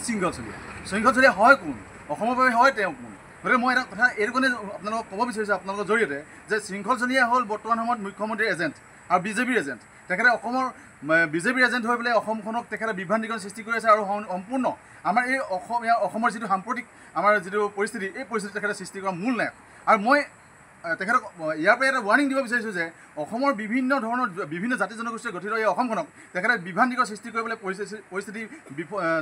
শৃংখল চলিয়া হয় কোন অসমৰ বাবে হয় তেওঁ কোন গতিকে মই এটা কথা এইটো কাৰণে আপোনালোকক ক'ব বিচাৰিছোঁ আপোনালোকৰ জৰিয়তে যে শৃংখল চলিয়া হ'ল বৰ্তমান সময়ত মুখ্যমন্ত্ৰীৰ এজেণ্ট আৰু বিজেপিৰ এজেণ্ট তেখেতে অসমৰ বিজেপিৰ এজেণ্ট হৈ পেলাই অসমখনক তেখেতে বিভ্ৰান্তিকৰণ সৃষ্টি কৰি আছে আৰু সম্পূৰ্ণ আমাৰ এই অসমৰ যিটো সাম্প্ৰতিক আমাৰ যিটো পৰিস্থিতি এই পৰিস্থিতি তেখেতে সৃষ্টি কৰা মূল নায়ক আৰু মই তেখেতক ইয়াৰ পৰা এটা ৱাৰ্ণিং দিব বিচাৰিছোঁ যে অসমৰ বিভিন্ন ধৰণৰ বিভিন্ন জাতি জনগোষ্ঠীয়ে গঠিত এই অসমখনক তেখেতে বিভ্ৰান্তিকৰ সৃষ্টি কৰিবলৈ পৰিস্থিতি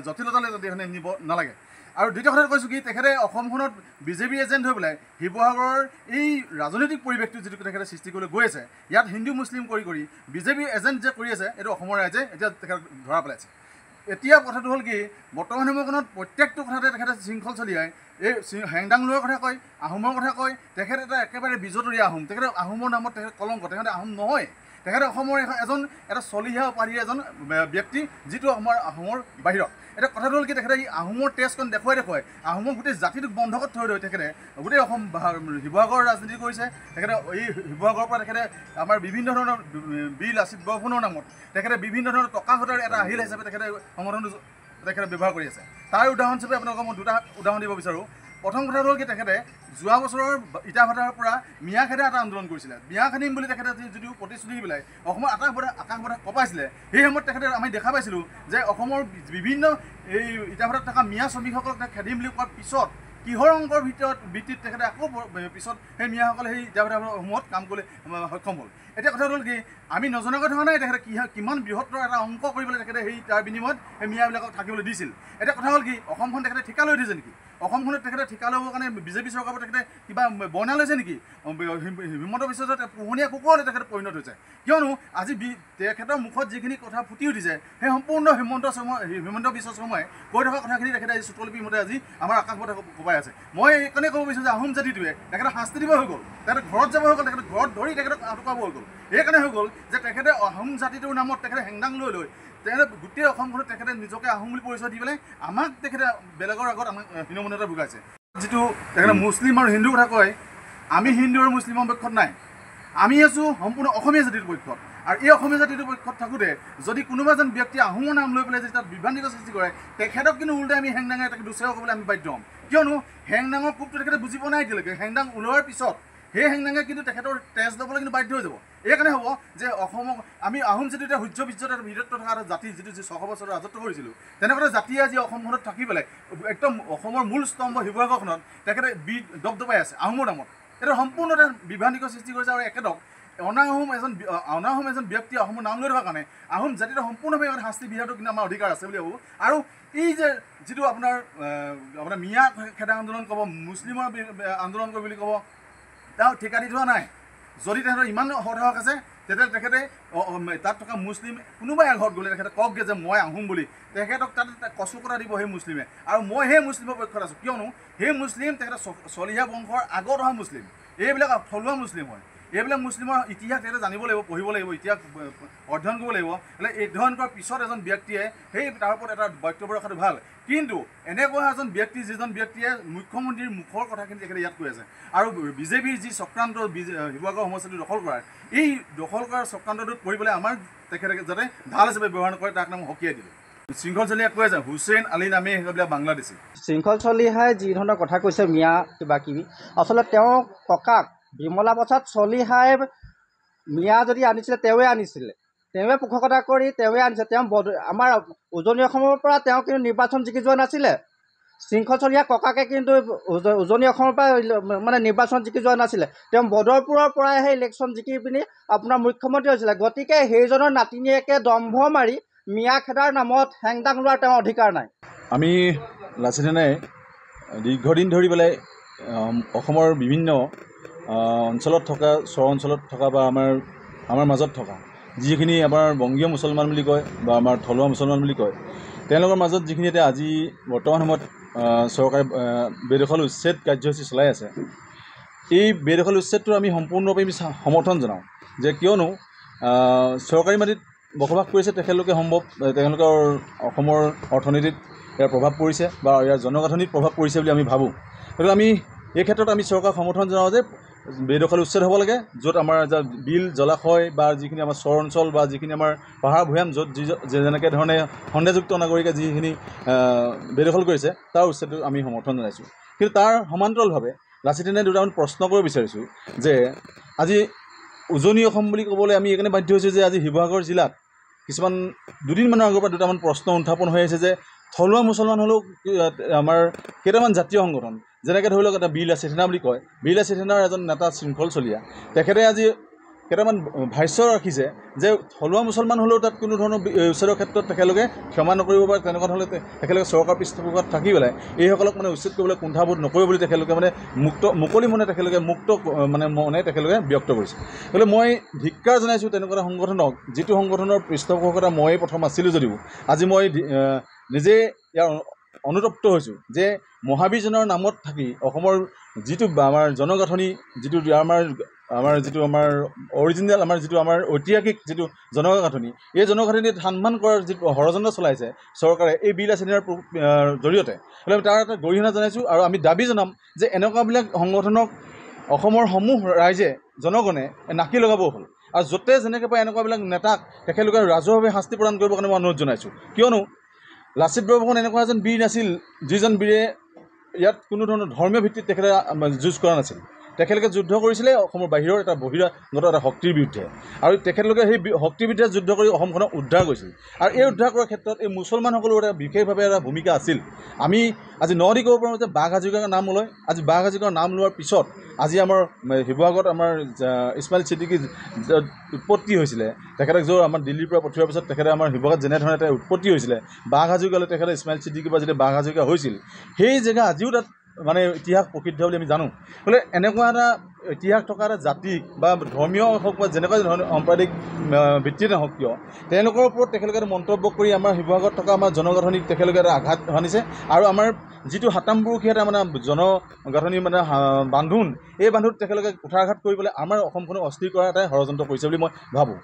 জটিলতালৈ তেখেতে নিব নালাগে আৰু দ্বিতীয় কথাটো কৈছোঁ কি তেখেতে অসমখনত বিজেপি এজেণ্ট হৈ পেলাই শিৱসাগৰৰ এই ৰাজনৈতিক পৰিৱেশটো যিটো তেখেতে সৃষ্টি কৰিবলৈ গৈ আছে ইয়াত হিন্দু মুছলিম কৰি বিজেপি এজেণ্ট যে কৰি আছে এইটো অসমৰ ৰাইজে এতিয়া তেখেতক ধৰা পেলাইছে এতিয়া কথাটো হ'ল কি বৰ্তমান সময়খনত প্ৰত্যেকটো কথাতে তেখেতে শৃংখল চলিয়াই এই হেংদাংলুৰৰ কথা কয় আহোমৰ কথা কয় তেখেতে এটা একেবাৰে বিজতৰীয়া আহোম তেখেতে আহোমৰ নামত তেখেতে কলংক তেখেতে আহোম নহয় তেখেতে অসমৰ এটা চলিহা উপাধিৰ এজন ব্যক্তি যিটো আমাৰ অসমৰ বাহিৰত এটা কথাটো হ'ল কি তেখেতে এই আহোমৰ তেজখন দেখুৱাই আহোমৰ গোটেই জাতিটোক বন্ধকত থৈ তেখেতে গোটেই অসম শিৱসাগৰৰ ৰাজনীতি কৰিছে তেখেতে এই শিৱসাগৰৰ পৰা তেখেতে আমাৰ বিভিন্ন ধৰণৰ বীৰ লাচিত বৰফুকনৰ নামত তেখেতে বিভিন্ন ধৰণৰ টকা ঘটাৰ এটা আহিলা হিচাপে তেখেতে সংগঠনটো তেখেতে ব্যৱহাৰ কৰি আছে তাৰ উদাহৰণ হিচাপে আপোনালোকক মই দুটা উদাহৰণ দিব বিচাৰোঁ প্ৰথম কথাটো হ'ল কি তেখেতে যোৱা বছৰৰ ইটাভাটাৰ পৰা মিয়াখেদা এটা আন্দোলন কৰিছিলে মিয়া খান্দিম বুলি তেখেতে যদিও প্ৰতিশ্ৰুতি দি পেলাই অসমৰ আকাশ বঁটা কপাইছিলে সেই সময়ত তেখেতে আমি দেখা পাইছিলোঁ যে অসমৰ বিভিন্ন এই ইটাভাটাত থকা মিয়া শ্ৰমিকসকলক খেদিম বুলি কোৱাৰ পিছত কিহৰ অংকৰ ভিত্তিত তেখেতে আকৌ পিছত সেই মিয়াসকলে সেই ইটাভাটাসমূহত কাম কৰিবলৈ সক্ষম হ'ল এতিয়া কথাটো হ'ল কি আমি নজনাকৈ থকা নাই তেখেতে কিমান বৃহত্তৰ এটা অংক কৰিবলৈ তেখেতে সেই তাৰ বিনিময়ত সেই মিয়াবিলাকক থাকিবলৈ দিছিল এতিয়া কথা হ'ল কি অসমখন তেখেতে ঠিকা লৈ উঠিছে নেকি অসমখনত তেখেতে ঠিকা ল'বৰ কাৰণে বিজেপি চৰকাৰৰ তেখেতে কিবা বনাই লৈছে নেকি হিমন্ত বিশ্ব শৰ্মাই পোহনীয়া কুকুৰলৈ তেখেতে পৰিণত হৈছে কিয়নো আজি তেখেতৰ মুখত যিখিনি কথা ফুটি উঠিছে সেই সম্পূৰ্ণ হিমন্ত বিশ্ব শৰ্মাই কৈ থকা কথাখিনি তেখেতে আজি চুটলিপিৰ মতে আজি আমাৰ আকাশ বঁটা কপাই আছে মই এইকাৰণে ক'ব বিচাৰোঁ যে আহোম জাতিটোৱে তেখেতে শাস্তি দিব হৈ গ'ল তেখেতে ঘৰত যাব হৈ গ'ল তেখেতে ঘৰত ধৰি তেখেতক আটকাব হৈ গ'ল এইকাৰণে হৈ গ'ল যে তেখেতে আহোম জাতিটোৰ নামত তেখেতে হেংদাং লৈ তেখেতে গোটেই অসমখনত তেখেতে নিজকে আহোম বুলি পৰিচয় দি পেলাই আমাক তেখেতে বেলেগৰ আগত আমাক হীনমন্যতা ভোগাইছে যিটো তেখেতে মুছলিম আৰু হিন্দুৰ কথা কয় আমি হিন্দু আৰু মুছলিমৰ পক্ষত নাই আমি আছোঁ সম্পূৰ্ণ অসমীয়া জাতিৰ পক্ষত আৰু এই অসমীয়া জাতিটোৰ পক্ষত থাকোঁতে যদি কোনোবা এজন ব্যক্তি আহোমৰ নাম লৈ পেলাই যদি তাত বিভ্ৰান্তিকৰ সৃষ্টি কৰে তেখেতক কিন্তু উল্টাই আমি হেংদাঙে তাকে দুচেও কৰিবলৈ আমি বাধ্য হ'ম কিয়নো হেংদাঙৰ কোবটো তেখেতে বুজি পোৱা নাই এতিয়ালৈকে হেংদাং ওলোৱাৰ পিছত সেই হেংদাঙে কিন্তু তেখেতৰ তেজ ল'বলৈ কিন্তু বাধ্য হৈ যাব এইকাৰণে হ'ব যে অসমক আমি আহোম জাতি এতিয়া সূৰ্য বীৰ্যত বীৰত্ব থকা এটা জাতি যিটো 600 বছৰৰ ৰাজত্ব কৰিছিলোঁ তেনেকুৱা জাতিয়ে আজি অসমখনত থাকি পেলাই একদম অসমৰ মূল স্তম্ভ শিৱসাগৰখনত তেখেতে দবদবাই আছে আহোমৰ নামত এটা সম্পূৰ্ণ এটা বিভ্ৰান্তিকৰ সৃষ্টি কৰিছে আৰু একেদক অনাহোম এজন ব্যক্তি অসমৰ নাম লৈ থকাৰ কাৰণে আহোম জাতিটো সম্পূৰ্ণভাৱে শাস্তি বিহাৰটো কিন্তু আমাৰ অধিকাৰ আছে বুলি ভাবোঁ আৰু এই যে যিটো আপোনাৰ মিয়া খেদা আন্দোলন ক'ব মুছলিমৰ আন্দোলন কৰিব বুলি ক'ব তেওঁ ঠিকা দি থোৱা নাই যদি তেখেতৰ ইমান সাহস আছে তেতিয়া তেখেতে তাত থকা মুছলিম কোনোবাই ঘৰত গ'লে তেখেতে কওকগৈ যে মই আহোম বুলি তেখেতক তাত কচু কটা দিব সেই মুছলিমে আৰু মই সেই মুছলিমৰ পক্ষত আছোঁ কিয়নো সেই মুছলিম তেখেতে চলিহা বংশৰ আগত অহা মুছলিম এইবিলাক থলুৱা মুছলিম হয় এইবিলাক মুছলিমৰ ইতিহাস তেখেতে জানিব লাগিব পঢ়িব লাগিব ইতিহাস অধ্যয়ন কৰিব লাগিব হ'লে অধ্যয়ন কৰাৰ পিছত এজন ব্যক্তিয়ে সেই তাৰ ওপৰত এটা বক্তব্য ৰখাটো ভাল কিন্তু এনেকুৱা এজন ব্যক্তি যিজন ব্যক্তিয়ে মুখ্যমন্ত্ৰীৰ মুখৰ কথাখিনি তেখেতে ইয়াত কৈ আছে আৰু বিজেপিৰ যি চক্ৰান্ত শিৱসাগৰ সমষ্টিটো দখল কৰাৰ এই দখল কৰাৰ চক্ৰান্তটোত কৰিবলৈ আমাৰ তেখেতে যাতে ভাল হিচাপে ব্যৱহাৰ নকৰে তাক নাম সকীয়াই দিলে শৃংখল চলিহাই কৈ আছে হুছেইন আলী নামে সেইবিলাক বাংলাদেশী শৃংখল চলিহাই যি ধৰণৰ কথা কৈছে মিয়া কিবা কিবি আচলতে তেওঁ ককাক বিমলা প্ৰসাদ চলিহাই মিয়া যদি আনিছিলে তেওঁৱে পোষকতা কৰি তেওঁৱে আনিছে তেওঁ আমাৰ উজনি অসমৰ পৰা তেওঁ কিন্তু নিৰ্বাচন জিকি যোৱা নাছিলে শৃংখল চলিহা ককাকে কিন্তু উজনি অসমৰ পৰা মানে নিৰ্বাচন জিকি যোৱা নাছিলে তেওঁ বদৰপুৰৰ পৰাইহে ইলেকশ্যন জিকি পিনি আপোনাৰ মুখ্যমন্ত্ৰী হৈছিলে গতিকে সেইজনৰ নাতিনীয়েকে দম্ভ মাৰি মিয়া খেদাৰ নামত হেংদাং লোৱাৰ তেওঁৰ অধিকাৰ নাই আমি লাচিতেনে দীৰ্ঘদিন ধৰি পেলাই অসমৰ বিভিন্ন অঞ্চলত থকা চৰ অঞ্চলত থকা বা আমাৰ মাজত থকা যিখিনি আমাৰ বংগীয় মুছলমান বুলি কয় বা আমাৰ থলুৱা মুছলমান বুলি কয় তেওঁলোকৰ মাজত যিখিনি এতিয়া আজি বৰ্তমান সময়ত চৰকাৰে বেদখল উচ্ছেদ কাৰ্যসূচী চলাই আছে এই বেদখল উচ্ছেদটো আমি সম্পূৰ্ণৰূপে সমৰ্থন জনাওঁ যে কিয়নো চৰকাৰী মাটিত বসবাস কৰিছে তেওঁলোকৰ অসমৰ অৰ্থনীতিত ইয়াৰ প্ৰভাৱ পৰিছে বা ইয়াৰ জনগাঁথনিত প্ৰভাৱ পৰিছে বুলি আমি ভাবোঁ গতিকে আমি এই ক্ষেত্ৰত আমি চৰকাৰক সমৰ্থন জনাওঁ যে বেদখল উচ্ছেদ হ'ব লাগে, য'ত আমাৰ বিল জলাশয় বা যিখিনি আমাৰ চৰ অঞ্চল বা যিখিনি আমাৰ পাহাৰ ভৈয়াম য'ত যেনেকৈ ধৰণে সন্দেহযুক্ত নাগৰিকে যিখিনি বেদখল কৰিছে তাৰ উচ্ছেদটো আমি সমৰ্থন জনাইছোঁ। কিন্তু তাৰ সমান্তৰালভাৱে লাচিত সেনাই দুটামান প্ৰশ্ন কৰিব বিচাৰিছোঁ যে আজি উজনি অসম বুলি ক'বলৈ আমি এইকাৰণে বাধ্য হৈছোঁ যে আজি শিৱসাগৰ জিলাত কিছুমান দুদিনমানৰ আগৰ পৰা দুটামান প্ৰশ্ন উত্থাপন হৈ আছে যে থলুৱা মুছলমান হ'লেও আমাৰ কেইটামান জাতীয় সংগঠন, যেনেকৈ ধৰি লওক এটা বীৰ লাচিত সেনা বুলি কয়, বীৰ লাচিত সেনাৰ এজন নেতা শৃংখল চলিয়া, তেখেতে আজি কেইটামান ভাষ্য ৰাখিছে যে থলুৱা মুছলমান হ'লেও তাত কোনো ধৰণৰ উচ্ছেদৰ ক্ষেত্ৰত তেখেতলোকে ক্ষমা নকৰিব পাৰে, তেনেকুৱা হ'লে তেখেতলোকে চৰকাৰ পৃষ্ঠপোষকত থাকি পেলাই এইসকলক মানে উচ্ছেদ কৰিবলৈ কুণ্ঠাবোধ নকৰিব বুলি তেখেতলোকে মানে মুকলি মনে তেখেতলোকে মনে তেখেতলোকে ব্যক্ত কৰিছে। গতিকে মই ধিক্কাৰ জনাইছোঁ তেনেকুৱা এটা সংগঠনক, যিটো সংগঠনৰ পৃষ্ঠপোষকতা মই প্ৰথম আছিলোঁ যদিও আজি মই নিজে ইয়াৰ অনুতপ্ত হৈছোঁ যে মহাবীৰজনৰ নামত থাকি অসমৰ যিটো আমাৰ জনগাঁথনি, যিটো আমাৰ যিটো আমাৰ অৰিজিনেল আমাৰ যিটো আমাৰ ঐতিহাসিক যিটো জনগাঁথনি, এই জনগাঁথনিত সন্মান কৰাৰ যিটো ষড়যন্ত্ৰ চলাইছে চৰকাৰে এই বীৰ লাচিত সেনাৰ জৰিয়তে, গতিকে তাৰ এটা গৰিহণা জনাইছোঁ। আৰু আমি দাবী জনাম যে এনেকুৱাবিলাক সংগঠনক অসমৰ সমূহ ৰাইজে জনগণে নাকি লগাব হ'ল, আৰু য'তে যেনেকৈ পায় এনেকুৱাবিলাক নেতাক তেখেতলোকে ৰাজহুৱাভাৱে শাস্তি প্ৰদান কৰিবৰ কাৰণে মই অনুৰোধ জনাইছোঁ। কিয়নো লাচিত বৰফুকন এনেকুৱা এজন বীৰ নাছিল যিজন বীৰে ইয়াত কোনো ধৰণৰ ধৰ্মীয় ভিত্তিত তেখেতে যুঁজ কৰা নাছিল। তেখেতলোকে যুদ্ধ কৰিছিলে অসমৰ বাহিৰৰ এটা বহিৰাগত এটা শক্তিৰ বিৰুদ্ধে, আৰু তেখেতলোকে সেই শক্তিৰ বিৰুদ্ধে যুদ্ধ কৰি অসমখনক উদ্ধাৰ কৰিছিল। আৰু এই উদ্ধাৰ কৰাৰ ক্ষেত্ৰত এই মুছলমানসকলৰ এটা বিশেষভাৱে এটা ভূমিকা আছিল। আমি আজি নদী ক'ব পাৰোঁ যে বাঘ হাজৰিকাৰ নাম লয়, আজি বাঘ হাজৰিকাৰ নাম লোৱাৰ পিছত আজি আমাৰ শিৱসাগৰত আমাৰ ইছমাইল ছিদ্দিকী উৎপত্তি হৈছিলে, তেখেতক য'ত আমাৰ দিল্লীৰ পৰা পঠিওৱাৰ পিছত তেখেতে আমাৰ শিৱসাগৰত যেনেধৰণে এটা উৎপত্তি হৈছিলে, বাঘ হাজৰিকালৈ তেখেতে ইছমাইল ছিদ্দিকীৰ পৰা যেতিয়া বাঘ হাজৰিকা হৈছিল, সেই জেগা আজিও তাত মানে ইতিহাস প্ৰসিদ্ধ বুলি আমি জানো। বোলে এনেকুৱা এটা ইতিহাস থকা এটা জাতিক বা ধৰ্মীয় হওক বা যেনেকুৱা ধৰণৰ সাম্প্ৰদায়িক ভিত্তিতে হওক কিয়, তেওঁলোকৰ ওপৰত তেখেতলোকে এটা মন্তব্য কৰি আমাৰ শিৱসাগৰত থকা আমাৰ জনগাঁথনিক তেখেতলোকে এটা আঘাত সানিছে। আৰু আমাৰ যিটো সাতামপুৰুষীয়া এটা মানে জনগাঁথনি মানে বান্ধোন, এই বান্ধোন তেখেতলোকে কুঠাৰাঘাত কৰি পেলাই আমাৰ অসমখনক অস্থিৰ কৰা এটাই ষড়যন্ত্ৰ কৰিছে বুলি মই ভাবোঁ।